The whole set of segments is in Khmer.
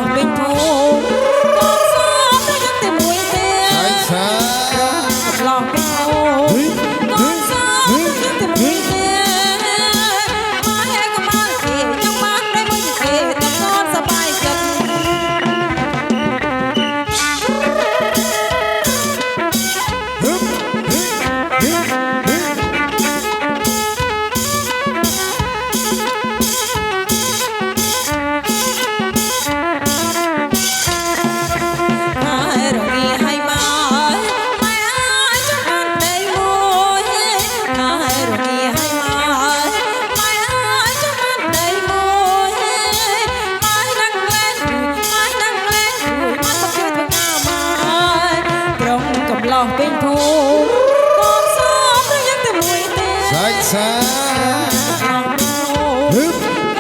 ះវិញធូកូនសោមតែយកតែមួយទេកំឡោះវិញធូកូនសោមយកតែមួយទេមកហែកបានគេចង់បានតែមួយគេតែកូនសប្បាយចិត្តឡោះវិញធូកូនសោមតែយកតែមួយទេសាច់សា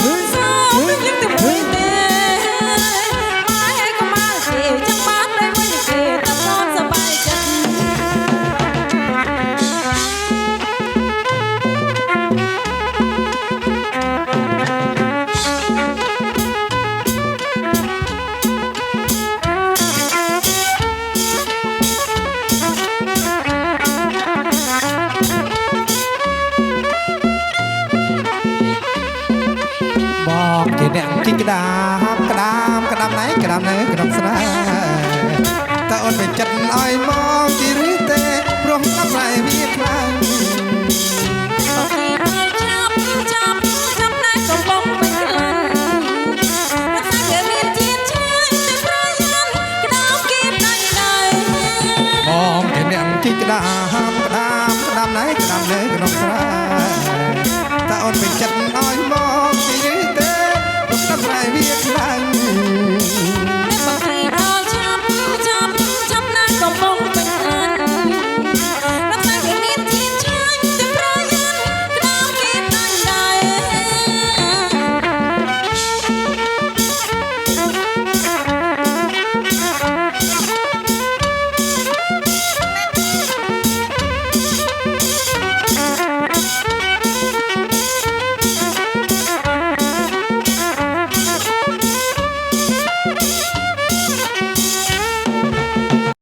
កូនសោមតែយកតែមួយទេមកហែកមកគេចង់បានតែមួយគេតែកូនសប្បាយចិត្តជាអ្នកជីកក្ដាមក្ដាមក្ដាមណៃក្ដាមណៃក្ដាមស្រាតើអូនមិនចិត្តឲ្យមកជីឬទេព្រោះស្ដាប់តែវាខ្លាំងអូនចាប់ណែកំបងមិនខ្លាំងតែគេមានជាតិឆ្ងាយតែប្រយ័ត្នក្ដាមគេដាច់ដៃបងជាអ្នកជីកក្ដាម